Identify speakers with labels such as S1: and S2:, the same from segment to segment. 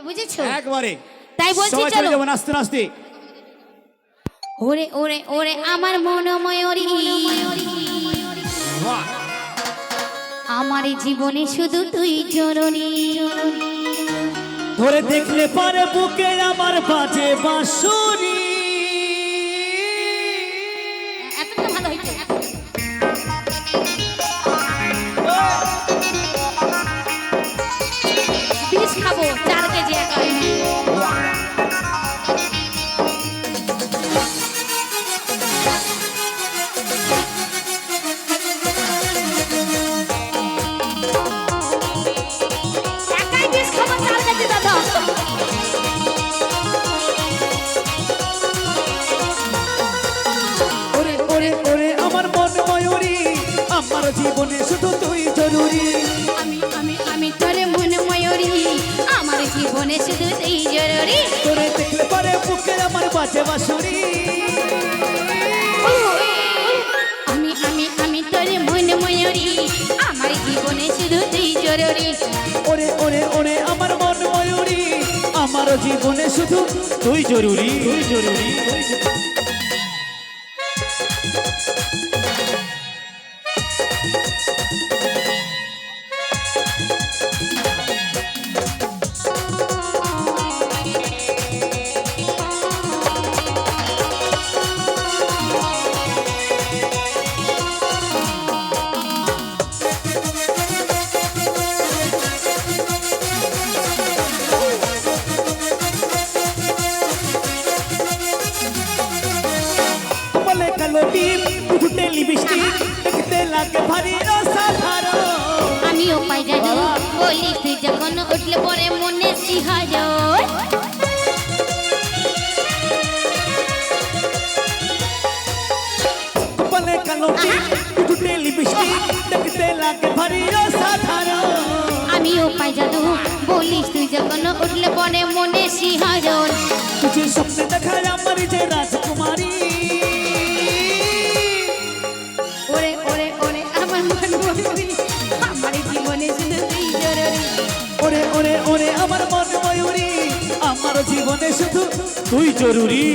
S1: বুঝেছো
S2: একবারে
S1: তাই বলছি
S2: সবাই
S1: চলো
S2: চলে যাবেন আস্তে আস্তে।
S1: ওরে ওরে ওরে আমার মনোময়ূরী
S2: বাহ,
S1: আমার জীবনে শুধু তুই জননী
S2: ধরে দেখলে পারে বুকে আমার বাজে বাঁশুরি।
S1: এতটা ভালো হইছে বিষ খাবো 4 কেজি একা একাই বিষ খাবো 4 কেজি দাদা
S2: ওরে ওরে ওরে আমার মন ময়ূরী, আমার জীবনে শুধু তুই জরুরি।
S1: আমি তোরে মনোময়ূরী আমার জীবনে শুধু তুই জরুরি
S2: ধরে দেখলে পারে বুকে আমার বাজে বাঁশুরি।
S1: আমি তোরে মনোময়ূরী আমার জীবনে শুধু তুই জরুরি
S2: ওরে ওরে ওরে আমার মন ময়ূরী, আমার জীবনে শুধু তুই জরুরি, তুই জরুরি। বলে কালো টিপ ফুটে লিপস্টিক দেখতে লাগে ভারী অসাধারণ।
S1: আমিও পাই জানো বলি তুই যখন উঠলে পরে মনে শিহাজন
S2: বলে কালো টিপ ফুটে লিপস্টিক দেখতে লাগে ভারী অসাধারণ।
S1: আমিও পাই জানো বলিস তুই যখন উঠলে পরে মনে শিহাজন
S2: তুঝে স্বপ্নে দেখায় আমার যে রাজকুমারী।
S1: ওরে ওরে ওরে আমার মন ময়ূরী আমার জীবনে শুধু তুই জরুরি
S2: ওরে ওরে ওরে আমার মন ময়ূরী, আমার জীবনে শুধু তুই জরুরি।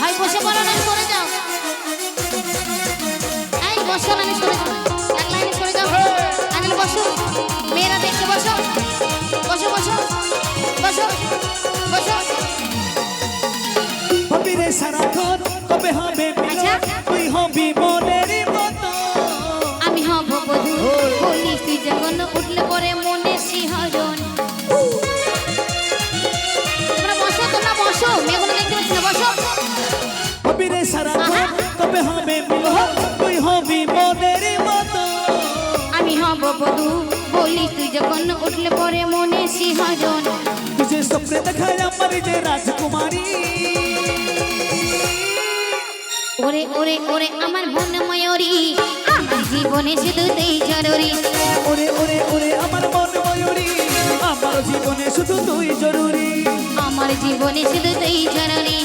S1: ভাই বসে পড়ো না সরে যাও এই বসো না সরে যাও এক লাইনে সরে যাও আগে বসো মেয়েরা দেখতে বসো বসো বসো বসো বসো
S2: ভাবি রে সারাক্ষণ কবে হবে মিলন,
S1: আচ্ছা।
S2: তুই হবি মনের মতো।
S1: আমি হব বধূ বলিস তুই যখন উঠলে পরে মনে শিহরণ তোমরা বসো মেয়েগুলো দেখতে পাচ্ছি না বসো
S2: ভাবি রে সারাক্ষণ কবে হবে মিলন, তুই হবি মনের মতো।
S1: আমি হব বধূ বলিস তুই যখন উঠলে পরে মনে শিহরণ
S2: তুঝে স্বপ্নে দেখায় আমার যে রাজকুমারী।
S1: ওরে ওরে ওরে আমার মন ময়ূরী আমার জীবনে শুধু তুই জরুরি
S2: ওরে ওরে ওরে আমার মন ময়ূরী, আমার জীবনে শুধু তুই জরুরি।
S1: আমার জীবনে শুধু তুই জরুরি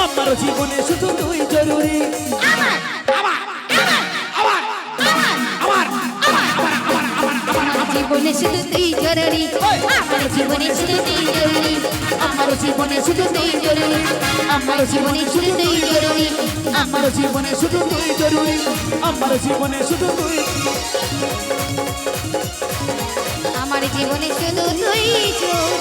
S2: আমার জীবনে শুধু তুই জরুরি।
S1: আমার জীবনে শুধু তুই জরুরি আমার জীবনে শুধু তুই জরুরি আমার জীবনে শুধু তুই জরুরি আমার জীবনে শুধু তুই জরুরি
S2: আমার জীবনে শুধু তুই জরুরি, আমার জীবনে শুধু তুই।
S1: আমার জীবনে শুধু তুই জরুরি